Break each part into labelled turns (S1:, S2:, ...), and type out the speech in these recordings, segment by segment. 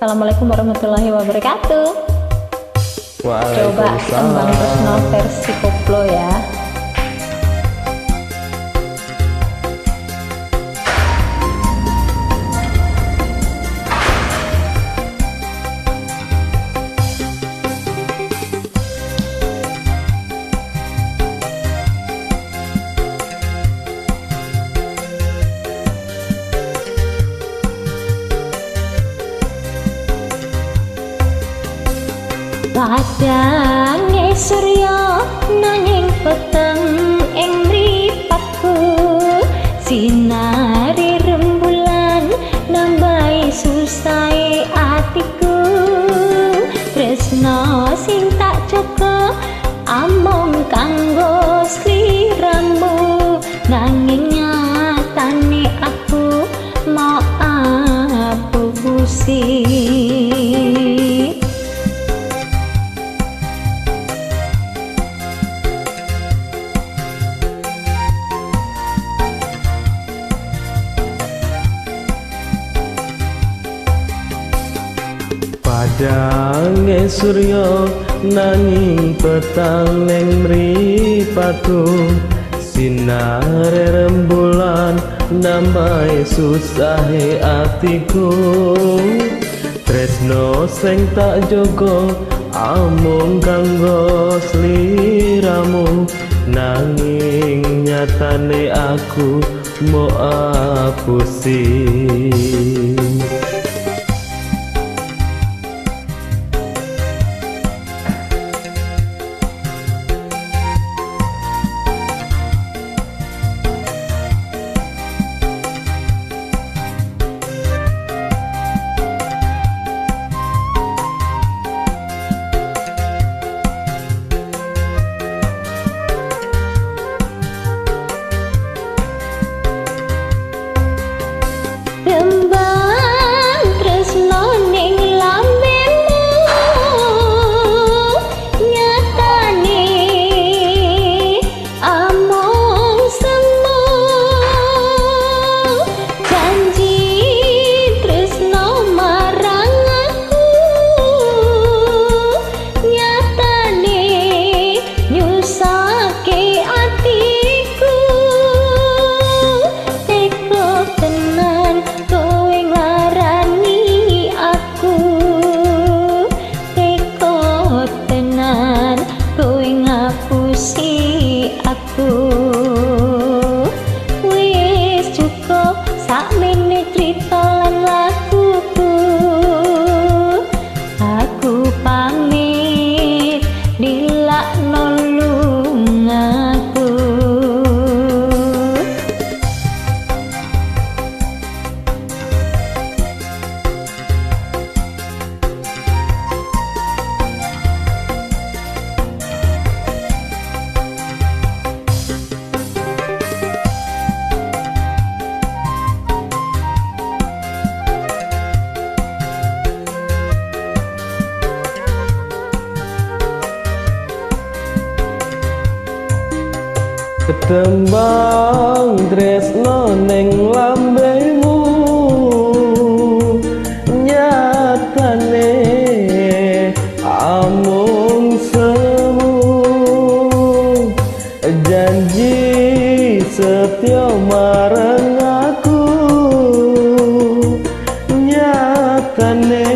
S1: Assalamualaikum warahmatullahi wabarakatuh. Coba tembang Tresno versi koplo ya.
S2: Padange surya nanging peteng ing mripatku, sinare rembulan nambahi susahe atiku. Tresno sing tak jaga amung kanggo sliramu, nanging nyatane aku mau apusi.
S3: Padange surya nanging petang ning mripatku, sinare rembulan nambahi susahe atiku. Tresno sing tak jaga amung kanggo sliramu, nanging nyatane aku mau apusi.
S2: Wis cukup sakmene crita lan laguku, aku pamit dilakno lungaku.
S3: Tembang tresno ning lambemu, nyatane amung semu. Janji setia marang aku, nyatane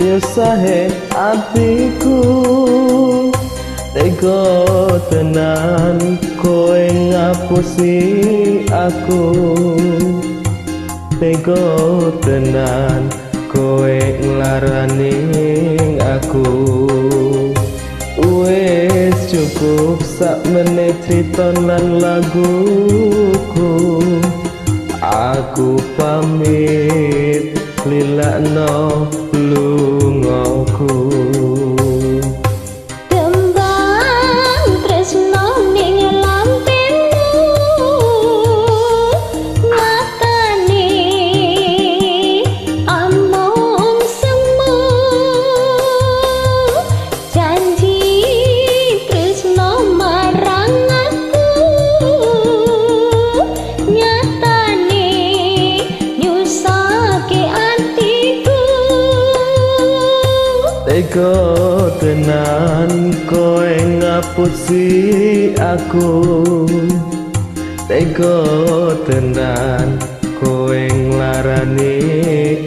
S3: yusahe atiku. Tega tenan kowe ngapusi aku, tega tenan kowe nglarani aku. Wis cukup sakmene crita lan laguku, aku pamit lilakno lungaku.
S2: Nyatane nyusake atiku.
S3: tega tenan kowe ngapusi aku, tega tenan kowe nglarani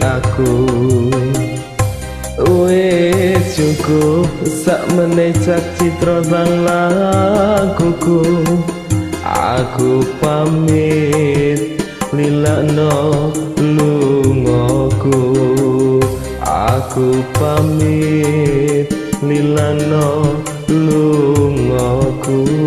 S3: aku. Wis cukup sak menecak citra sang laguku, aku pamit lilakno lungaku, aku pamit lilakno lungaku.